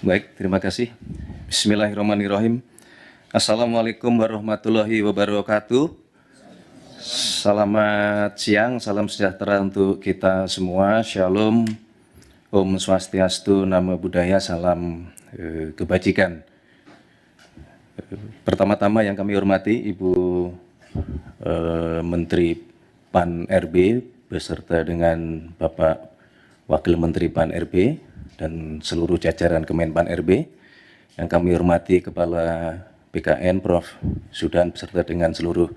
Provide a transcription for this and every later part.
Baik, terima kasih. Bismillahirrahmanirrahim. Assalamualaikum warahmatullahi wabarakatuh. Selamat siang, salam sejahtera untuk kita semua. Shalom, Om Swastiastu, Namo Buddhaya, salam kebajikan. Pertama-tama yang kami hormati Ibu Menteri PAN RB beserta dengan Bapak Wakil Menteri PAN RB dan seluruh jajaran Kemenpan RB, yang kami hormati Kepala BKN Prof. Sudan beserta dengan seluruh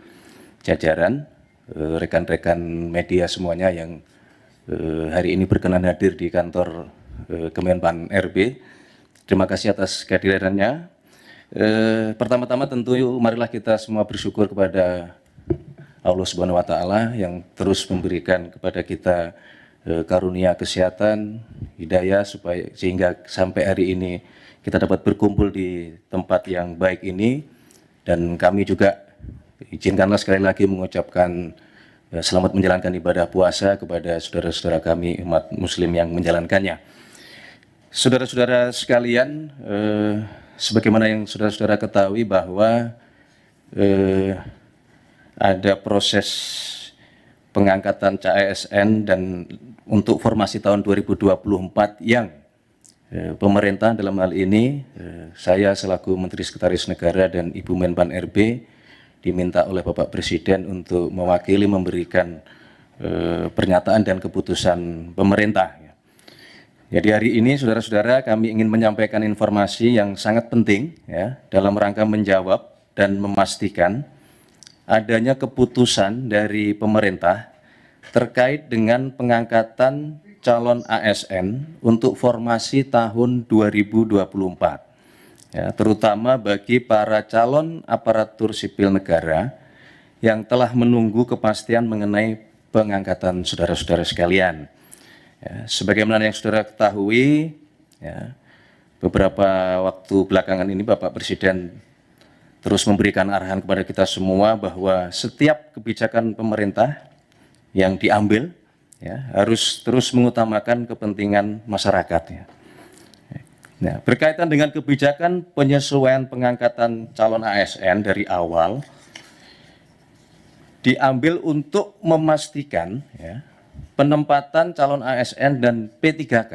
jajaran, rekan-rekan media semuanya yang hari ini berkenan hadir di kantor Kemenpan RB. Terima kasih atas kehadirannya. Pertama-tama tentu marilah kita semua bersyukur kepada Allah Subhanahu wa Ta'ala yang terus memberikan kepada kita karunia kesehatan, hidayah, sehingga sampai hari ini kita dapat berkumpul di tempat yang baik ini. Dan kami juga izinkanlah sekali lagi mengucapkan selamat menjalankan ibadah puasa kepada saudara-saudara kami umat muslim yang menjalankannya. Saudara-saudara sekalian, sebagaimana yang saudara-saudara ketahui bahwa ada proses pengangkatan CASN dan untuk formasi tahun 2024 yang pemerintah dalam hal ini saya selaku Menteri Sekretaris Negara dan Ibu Menpan RB diminta oleh Bapak Presiden untuk mewakili memberikan pernyataan dan keputusan pemerintah. Jadi hari ini saudara-saudara kami ingin menyampaikan informasi yang sangat penting ya, dalam rangka menjawab dan memastikan adanya keputusan dari pemerintah terkait dengan pengangkatan calon ASN untuk formasi tahun 2024, ya, terutama bagi para calon aparatur sipil negara yang telah menunggu kepastian mengenai pengangkatan saudara-saudara sekalian. Ya, sebagaimana yang saudara ketahui, ya, beberapa waktu belakangan ini Bapak Presiden terus memberikan arahan kepada kita semua bahwa setiap kebijakan pemerintah yang diambil ya, harus terus mengutamakan kepentingan masyarakat. Ya. Nah, berkaitan dengan kebijakan penyesuaian pengangkatan calon ASN dari awal diambil untuk memastikan ya, penempatan calon ASN dan P3K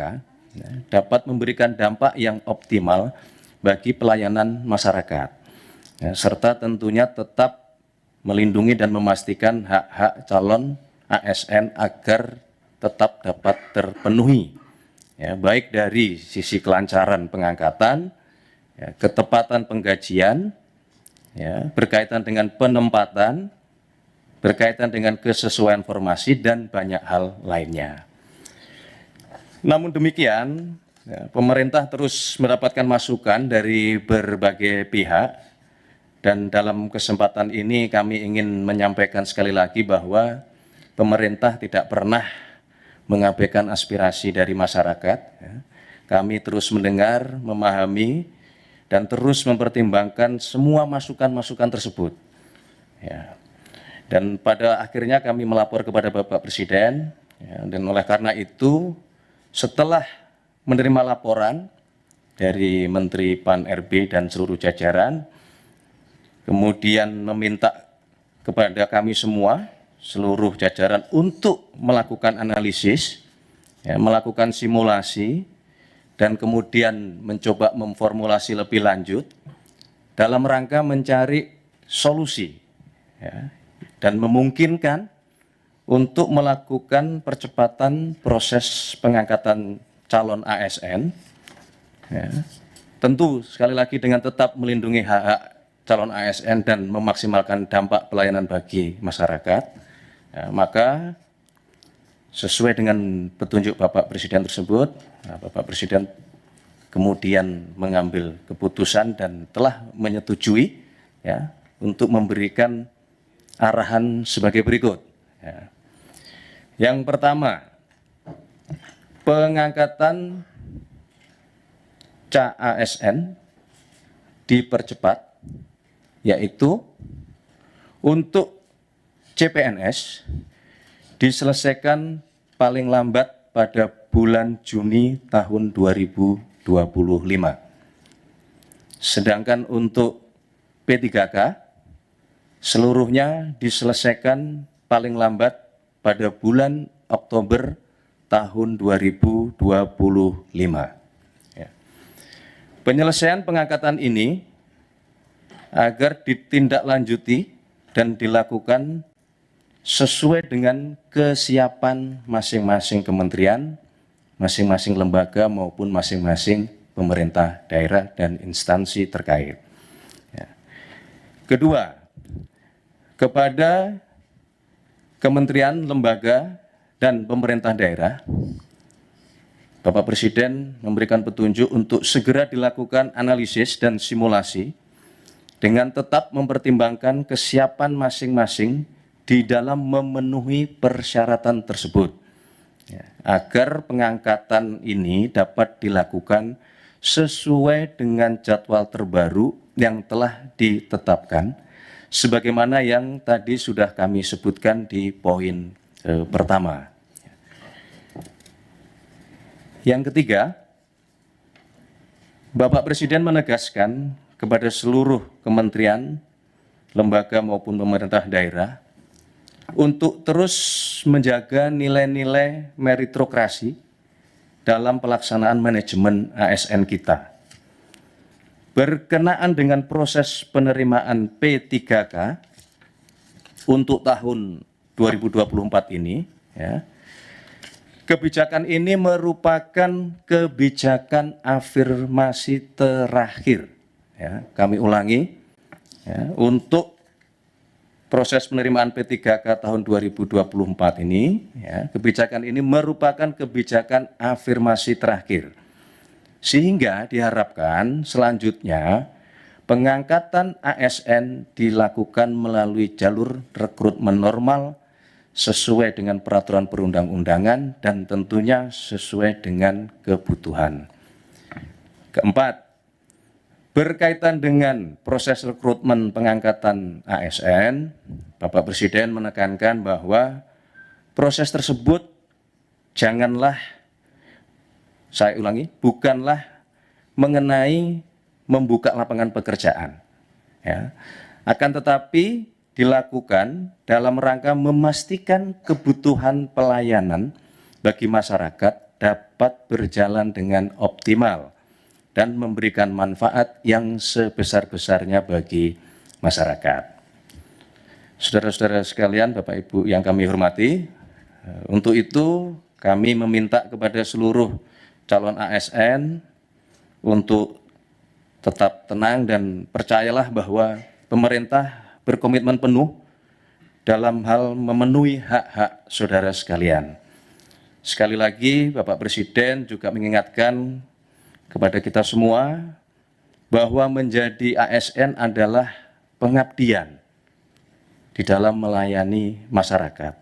ya, dapat memberikan dampak yang optimal bagi pelayanan masyarakat. Ya, serta tentunya tetap melindungi dan memastikan hak-hak calon ASN agar tetap dapat terpenuhi, ya, baik dari sisi kelancaran pengangkatan, ya, ketepatan penggajian, ya, berkaitan dengan penempatan, berkaitan dengan kesesuaian formasi, dan banyak hal lainnya. Namun demikian, ya, pemerintah terus mendapatkan masukan dari berbagai pihak. Dan dalam kesempatan ini kami ingin menyampaikan sekali lagi bahwa pemerintah tidak pernah mengabaikan aspirasi dari masyarakat. Kami terus mendengar, memahami, dan terus mempertimbangkan semua masukan-masukan tersebut. Ya. Dan pada akhirnya kami melapor kepada Bapak Presiden, ya, dan oleh karena itu setelah menerima laporan dari Menteri PAN RB dan seluruh jajaran, kemudian meminta kepada kami semua, seluruh jajaran untuk melakukan analisis, ya, melakukan simulasi, dan kemudian mencoba memformulasi lebih lanjut dalam rangka mencari solusi ya, dan memungkinkan untuk melakukan percepatan proses pengangkatan calon ASN. Ya. Tentu sekali lagi dengan tetap melindungi hak-hak calon ASN dan memaksimalkan dampak pelayanan bagi masyarakat, ya, maka sesuai dengan petunjuk Bapak Presiden tersebut, Bapak Presiden kemudian mengambil keputusan dan telah menyetujui ya, untuk memberikan arahan sebagai berikut. Ya. Yang pertama, pengangkatan CASN dipercepat, yaitu untuk CPNS diselesaikan paling lambat pada bulan Juni tahun 2024. Sedangkan untuk P3K seluruhnya diselesaikan paling lambat pada bulan Oktober tahun 2025. Ya. Penyelesaian pengangkatan ini agar ditindaklanjuti dan dilakukan sesuai dengan kesiapan masing-masing kementerian, masing-masing lembaga maupun masing-masing pemerintah daerah dan instansi terkait. Ya. Kedua, kepada kementerian, lembaga, dan pemerintah daerah, Bapak Presiden memberikan petunjuk untuk segera dilakukan analisis dan simulasi dengan tetap mempertimbangkan kesiapan masing-masing di dalam memenuhi persyaratan tersebut, ya, agar pengangkatan ini dapat dilakukan sesuai dengan jadwal terbaru yang telah ditetapkan, sebagaimana yang tadi sudah kami sebutkan di poin pertama. Yang ketiga, Bapak Presiden menegaskan kepada seluruh kementerian, lembaga maupun pemerintah daerah untuk terus menjaga nilai-nilai meritokrasi dalam pelaksanaan manajemen ASN kita. Berkenaan dengan proses penerimaan P3K untuk tahun 2024 ini, ya, kebijakan ini merupakan kebijakan afirmasi terakhir. Ya, kami ulangi, ya, untuk proses penerimaan P3K tahun 2024 ini, ya, kebijakan ini merupakan kebijakan afirmasi terakhir. Sehingga diharapkan selanjutnya pengangkatan ASN dilakukan melalui jalur rekrutmen normal sesuai dengan peraturan perundang-undangan dan tentunya sesuai dengan kebutuhan. Keempat, berkaitan dengan proses rekrutmen pengangkatan ASN, Bapak Presiden menekankan bahwa proses tersebut janganlah, saya ulangi, bukanlah mengenai membuka lapangan pekerjaan, ya, akan tetapi dilakukan dalam rangka memastikan kebutuhan pelayanan bagi masyarakat dapat berjalan dengan optimal dan memberikan manfaat yang sebesar-besarnya bagi masyarakat. Saudara-saudara sekalian, Bapak Ibu yang kami hormati, untuk itu kami meminta kepada seluruh calon ASN untuk tetap tenang dan percayalah bahwa pemerintah berkomitmen penuh dalam hal memenuhi hak-hak saudara sekalian. Sekali lagi, Bapak Presiden juga mengingatkan kepada kita semua bahwa menjadi ASN adalah pengabdian di dalam melayani masyarakat.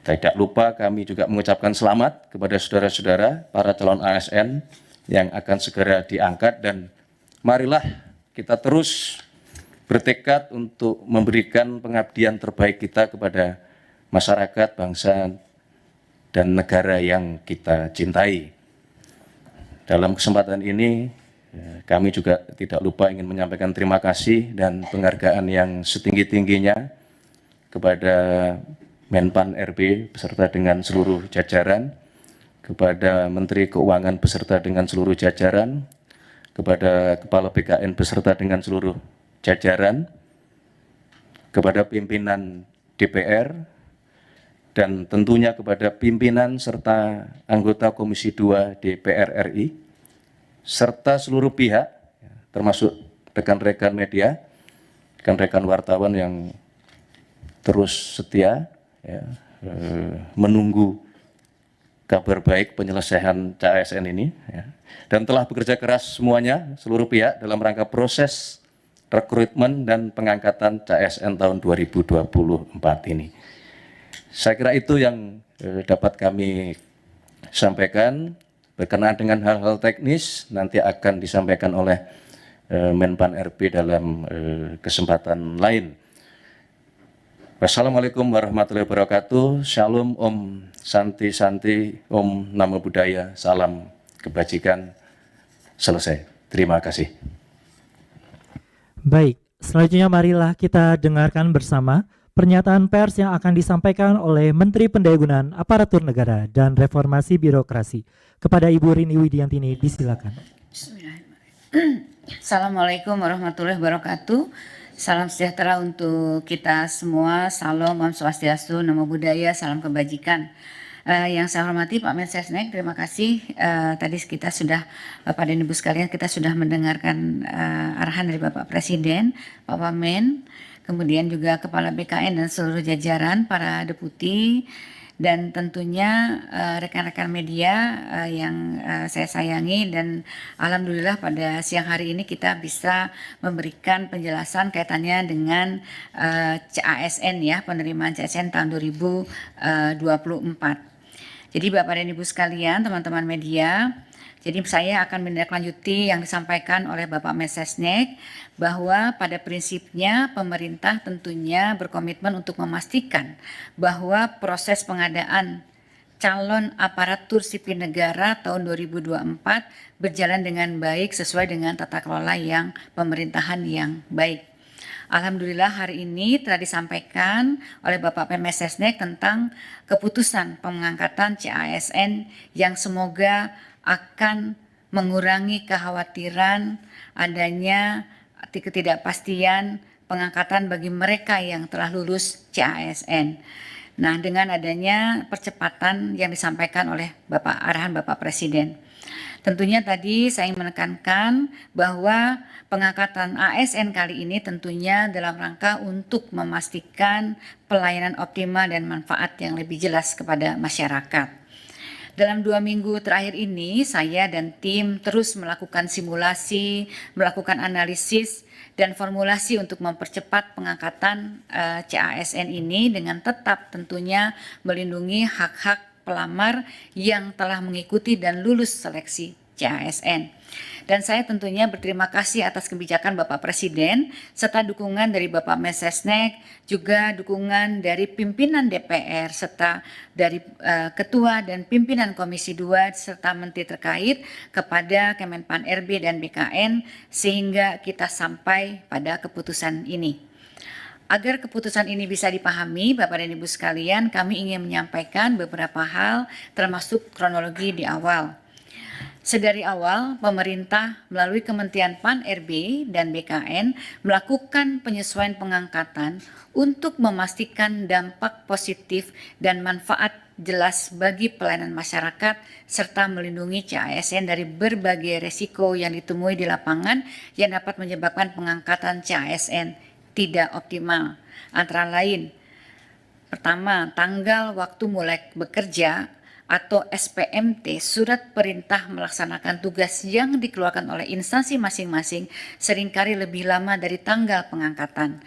Tidak lupa kami juga mengucapkan selamat kepada saudara-saudara para calon ASN yang akan segera diangkat, dan marilah kita terus bertekad untuk memberikan pengabdian terbaik kita kepada masyarakat, bangsa, dan negara yang kita cintai. Dalam kesempatan ini, kami juga tidak lupa ingin menyampaikan terima kasih dan penghargaan yang setinggi-tingginya kepada Menpan RB beserta dengan seluruh jajaran, kepada Menteri Keuangan beserta dengan seluruh jajaran, kepada Kepala BKN beserta dengan seluruh jajaran, kepada pimpinan DPR, dan tentunya kepada pimpinan serta anggota Komisi 2 DPR RI, serta seluruh pihak, termasuk rekan-rekan media, rekan-rekan wartawan yang terus setia, ya, menunggu kabar baik penyelesaian CASN ini, ya, dan telah bekerja keras semuanya, seluruh pihak dalam rangka proses rekrutmen dan pengangkatan CASN tahun 2024 ini. Saya kira itu yang dapat kami sampaikan. Berkenaan dengan hal-hal teknis nanti akan disampaikan oleh Menpan RB dalam kesempatan lain. Wassalamualaikum warahmatullahi wabarakatuh. Shalom, Om Santi Santi, Om Namo Buddhaya, Salam kebajikan selesai. Terima kasih. Baik, selanjutnya marilah kita dengarkan bersama pernyataan pers yang akan disampaikan oleh Menteri Pendayagunaan Aparatur Negara dan Reformasi Birokrasi. Kepada Ibu Rini Widiantini, disilakan. Assalamualaikum warahmatullahi wabarakatuh. Salam sejahtera untuk kita semua. Salam, Om Swastiastu, Namo Buddhaya, salam kebajikan. Yang saya hormati Pak Mensesnek, terima kasih. Tadi kita sudah, Bapak dan Ibu sekalian, kita sudah mendengarkan arahan dari Bapak Presiden, Pak Wamen, kemudian juga Kepala BKN dan seluruh jajaran, para deputi, dan tentunya rekan-rekan media yang saya sayangi, dan alhamdulillah pada siang hari ini kita bisa memberikan penjelasan kaitannya dengan CASN ya, penerimaan CASN tahun 2024. Jadi Bapak dan Ibu sekalian, teman-teman media, jadi saya akan menindaklanjuti yang disampaikan oleh Bapak Mensesnek bahwa pada prinsipnya pemerintah tentunya berkomitmen untuk memastikan bahwa proses pengadaan calon aparatur sipil negara tahun 2024 berjalan dengan baik sesuai dengan tata kelola yang pemerintahan yang baik. Alhamdulillah hari ini telah disampaikan oleh Bapak Mensesnek tentang keputusan pengangkatan CASN yang semoga akan mengurangi kekhawatiran adanya ketidakpastian pengangkatan bagi mereka yang telah lulus CASN. Nah, dengan adanya percepatan yang disampaikan oleh arahan Bapak Presiden. Tentunya tadi saya ingin menekankan bahwa pengangkatan ASN kali ini tentunya dalam rangka untuk memastikan pelayanan optimal dan manfaat yang lebih jelas kepada masyarakat. Dalam 2 minggu terakhir ini, saya dan tim terus melakukan simulasi, melakukan analisis, dan formulasi untuk mempercepat pengangkatan CASN ini dengan tetap tentunya melindungi hak-hak pelamar yang telah mengikuti dan lulus seleksi CASN. Dan saya tentunya berterima kasih atas kebijakan Bapak Presiden serta dukungan dari Bapak Mensesnek, juga dukungan dari pimpinan DPR serta dari Ketua dan pimpinan Komisi 2 serta Menteri terkait kepada Kemenpan RB dan BKN sehingga kita sampai pada keputusan ini. Agar keputusan ini bisa dipahami, Bapak dan Ibu sekalian, kami ingin menyampaikan beberapa hal termasuk kronologi di awal. Sedari awal, pemerintah melalui Kementerian Pan-RB dan BKN melakukan penyesuaian pengangkatan untuk memastikan dampak positif dan manfaat jelas bagi pelayanan masyarakat serta melindungi CASN dari berbagai resiko yang ditemui di lapangan yang dapat menyebabkan pengangkatan CASN tidak optimal. Antara lain, pertama, tanggal waktu mulai bekerja atau SPMT, surat perintah melaksanakan tugas yang dikeluarkan oleh instansi masing-masing seringkali lebih lama dari tanggal pengangkatan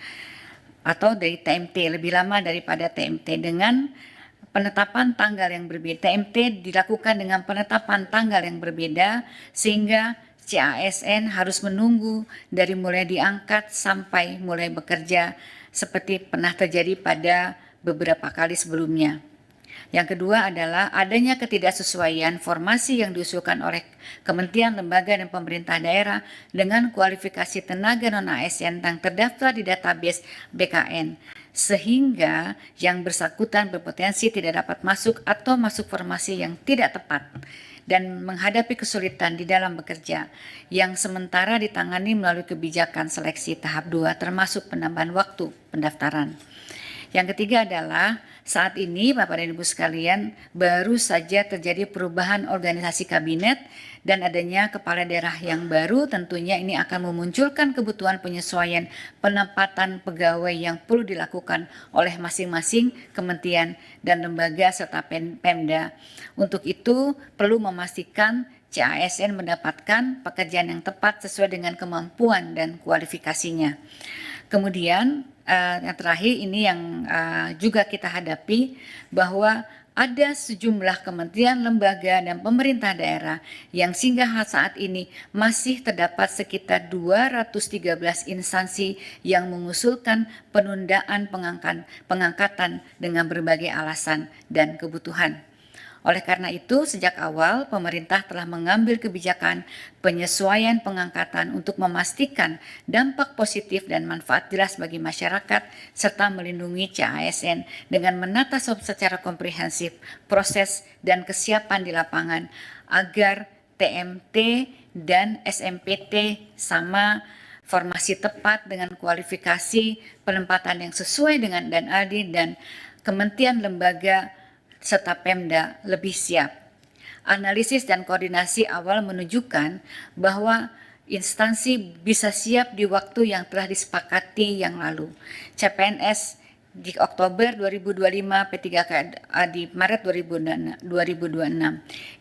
atau dari TMT, lebih lama daripada TMT dengan penetapan tanggal yang berbeda. TMT dilakukan dengan penetapan tanggal yang berbeda sehingga CASN harus menunggu dari mulai diangkat sampai mulai bekerja seperti pernah terjadi pada beberapa kali sebelumnya. Yang kedua adalah adanya ketidaksesuaian formasi yang diusulkan oleh kementerian, lembaga, dan pemerintah daerah dengan kualifikasi tenaga non-ASN yang terdaftar di database BKN, sehingga yang bersangkutan berpotensi tidak dapat masuk atau masuk formasi yang tidak tepat dan menghadapi kesulitan di dalam bekerja yang sementara ditangani melalui kebijakan seleksi tahap 2 termasuk penambahan waktu pendaftaran. Yang ketiga adalah saat ini Bapak dan Ibu sekalian baru saja terjadi perubahan organisasi kabinet dan adanya kepala daerah yang baru, tentunya ini akan memunculkan kebutuhan penyesuaian penempatan pegawai yang perlu dilakukan oleh masing-masing kementerian dan lembaga serta Pemda. Untuk itu perlu memastikan CASN mendapatkan pekerjaan yang tepat sesuai dengan kemampuan dan kualifikasinya. Kemudian yang terakhir ini yang juga kita hadapi bahwa ada sejumlah kementerian, lembaga, dan pemerintah daerah yang hingga saat ini masih terdapat sekitar 213 instansi yang mengusulkan penundaan pengangkatan dengan berbagai alasan dan kebutuhan. Oleh karena itu, sejak awal pemerintah telah mengambil kebijakan penyesuaian pengangkatan untuk memastikan dampak positif dan manfaat jelas bagi masyarakat serta melindungi CASN dengan menata secara komprehensif proses dan kesiapan di lapangan agar TMT dan SMPT sama formasi tepat dengan kualifikasi penempatan yang sesuai dengan dan adil dan kementerian lembaga serta Pemda lebih siap. Analisis dan koordinasi awal menunjukkan bahwa instansi bisa siap di waktu yang telah disepakati yang lalu. CPNS di Oktober 2025, P3K di Maret 2026.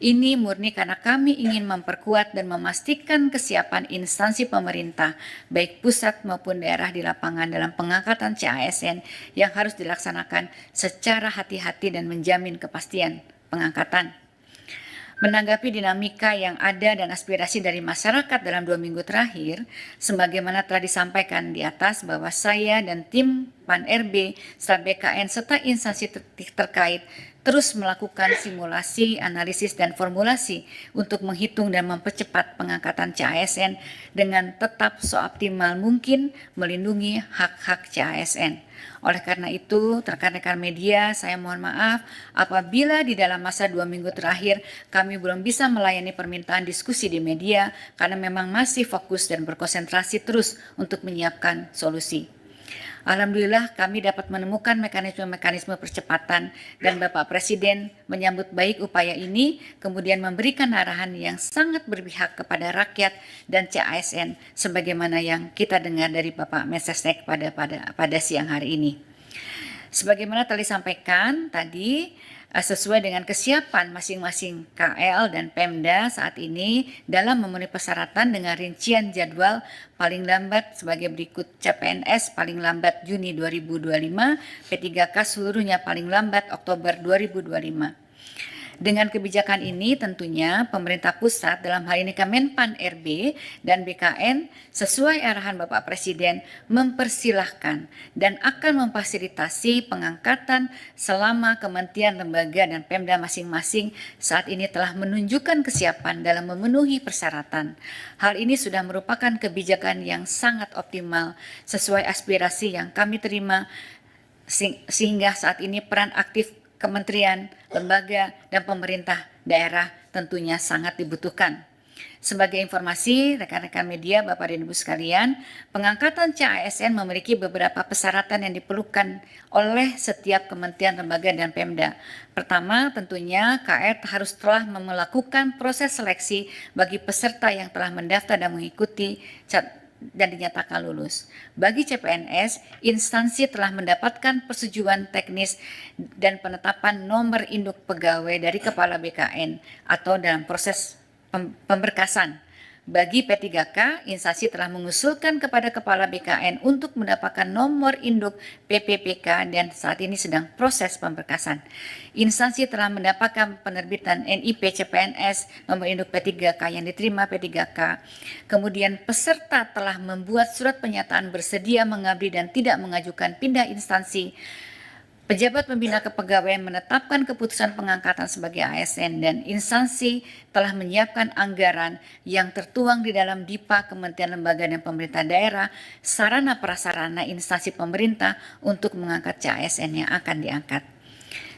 Ini murni karena kami ingin memperkuat dan memastikan kesiapan instansi pemerintah, baik pusat maupun daerah di lapangan dalam pengangkatan CASN yang harus dilaksanakan secara hati-hati dan menjamin kepastian pengangkatan. Menanggapi dinamika yang ada dan aspirasi dari masyarakat dalam 2 minggu terakhir, sebagaimana telah disampaikan di atas bahwa saya dan tim PAN-RB, serta BKN, serta instansi terkait terus melakukan simulasi, analisis, dan formulasi untuk menghitung dan mempercepat pengangkatan CASN dengan tetap seoptimal mungkin melindungi hak-hak CASN. Oleh karena itu, rekan-rekan media, saya mohon maaf apabila di dalam masa 2 minggu terakhir kami belum bisa melayani permintaan diskusi di media karena memang masih fokus dan berkonsentrasi terus untuk menyiapkan solusi. Alhamdulillah kami dapat menemukan mekanisme-mekanisme percepatan dan Bapak Presiden menyambut baik upaya ini, kemudian memberikan arahan yang sangat berpihak kepada rakyat dan CASN sebagaimana yang kita dengar dari Bapak Mensesnek pada siang hari ini. Sebagaimana telah disampaikan tadi, sesuai dengan kesiapan masing-masing KL dan Pemda saat ini dalam memenuhi persyaratan dengan rincian jadwal paling lambat sebagai berikut: CPNS paling lambat Juni 2025, P3K seluruhnya paling lambat Oktober 2025. Dengan kebijakan ini tentunya pemerintah pusat dalam hal ini Kemenpan RB dan BKN sesuai arahan Bapak Presiden mempersilahkan dan akan memfasilitasi pengangkatan selama kementerian, lembaga, dan Pemda masing-masing saat ini telah menunjukkan kesiapan dalam memenuhi persyaratan. Hal ini sudah merupakan kebijakan yang sangat optimal sesuai aspirasi yang kami terima sehingga saat ini peran aktif kementerian, lembaga, dan pemerintah daerah tentunya sangat dibutuhkan. Sebagai informasi, rekan-rekan media, Bapak dan Ibu sekalian, pengangkatan CASN memiliki beberapa persyaratan yang diperlukan oleh setiap kementerian, lembaga, dan Pemda. Pertama, tentunya KR harus telah melakukan proses seleksi bagi peserta yang telah mendaftar dan mengikuti dan dinyatakan lulus. Bagi CPNS, instansi telah mendapatkan persetujuan teknis dan penetapan nomor induk pegawai dari Kepala BKN atau dalam proses pemberkasan. Bagi P3K, instansi telah mengusulkan kepada Kepala BKN untuk mendapatkan nomor induk PPPK dan saat ini sedang proses pemberkasan. Instansi telah mendapatkan penerbitan NIP CPNS nomor induk P3K yang diterima P3K. Kemudian peserta telah membuat surat pernyataan bersedia mengabdi dan tidak mengajukan pindah instansi. Pejabat pembina kepegawaian menetapkan keputusan pengangkatan sebagai ASN dan instansi telah menyiapkan anggaran yang tertuang di dalam DIPA Kementerian Lembaga dan Pemerintah Daerah, sarana prasarana instansi pemerintah untuk mengangkat CASN yang akan diangkat.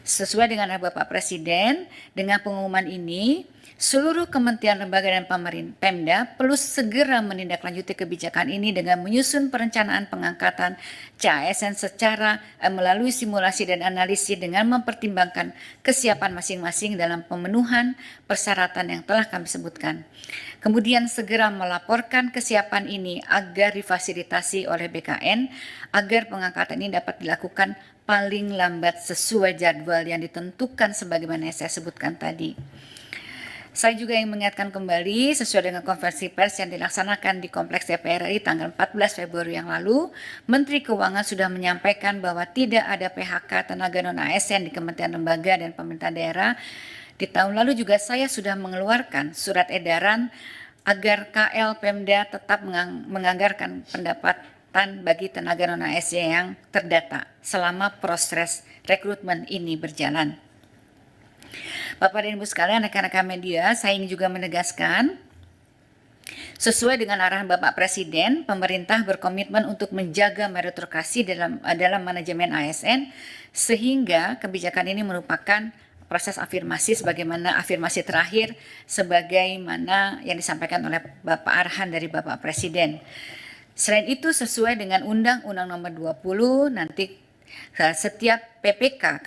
Sesuai dengan Bapak Presiden, dengan pengumuman ini, seluruh kementerian, lembaga, dan Pemda perlu segera menindaklanjuti kebijakan ini dengan menyusun perencanaan pengangkatan CASN secara melalui simulasi dan analisis dengan mempertimbangkan kesiapan masing-masing dalam pemenuhan persyaratan yang telah kami sebutkan. Kemudian segera melaporkan kesiapan ini agar difasilitasi oleh BKN agar pengangkatan ini dapat dilakukan paling lambat sesuai jadwal yang ditentukan sebagaimana yang saya sebutkan tadi. Saya juga ingin mengingatkan kembali sesuai dengan konferensi pers yang dilaksanakan di Kompleks DPR RI tanggal 14 Februari yang lalu, Menteri Keuangan sudah menyampaikan bahwa tidak ada PHK tenaga non-ASN di Kementerian Lembaga dan Pemerintah Daerah. Di tahun lalu juga saya sudah mengeluarkan surat edaran agar KL Pemda tetap menganggarkan pendapatan bagi tenaga non-ASN yang terdata selama proses rekrutmen ini berjalan. Bapak dan Ibu sekalian, rekan-rekan media, saya ingin juga menegaskan, sesuai dengan arahan Bapak Presiden, pemerintah berkomitmen untuk menjaga meritokrasi dalam manajemen ASN, sehingga kebijakan ini merupakan proses afirmasi sebagaimana afirmasi terakhir sebagaimana yang disampaikan oleh Bapak arahan dari Bapak Presiden. Selain itu, sesuai dengan Undang-Undang Nomor 20, nanti setiap PPK,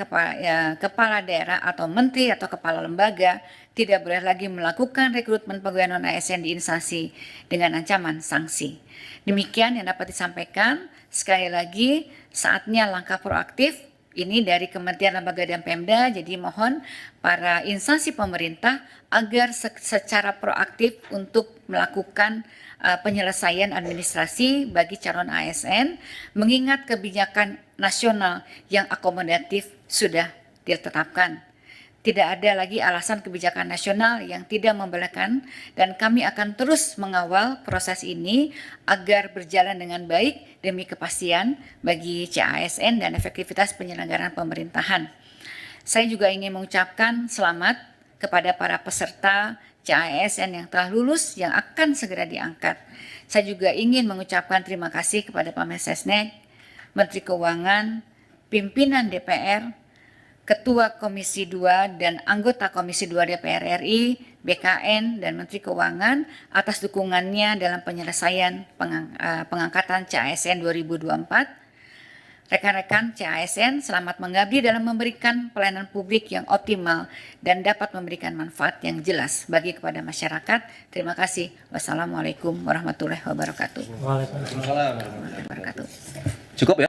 kepala daerah atau menteri atau kepala lembaga tidak boleh lagi melakukan rekrutmen pegawai non-ASN di instansi dengan ancaman sanksi. Demikian yang dapat disampaikan. Sekali lagi, saatnya langkah proaktif ini dari Kementerian Lembaga dan Pemda, jadi mohon para instansi pemerintah agar secara proaktif untuk melakukan penyelesaian administrasi bagi calon ASN, mengingat kebijakan nasional yang akomodatif sudah ditetapkan. Tidak ada lagi alasan kebijakan nasional yang tidak membolehkan, dan kami akan terus mengawal proses ini agar berjalan dengan baik demi kepastian bagi CASN dan efektivitas penyelenggaraan pemerintahan. Saya juga ingin mengucapkan selamat kepada para peserta CASN yang telah lulus yang akan segera diangkat. Saya juga ingin mengucapkan terima kasih kepada Pak Mensesnek, Menteri Keuangan, pimpinan DPR, Ketua Komisi 2 dan anggota Komisi 2 DPR RI, BKN, dan Menteri Keuangan atas dukungannya dalam penyelesaian pengangkatan CASN 2024. Rekan-rekan CASN, selamat mengabdi dalam memberikan pelayanan publik yang optimal dan dapat memberikan manfaat yang jelas bagi kepada masyarakat. Terima kasih. Wassalamualaikum warahmatullahi wabarakatuh. Waalaikumsalam. Wabarakatuh. Cukup ya?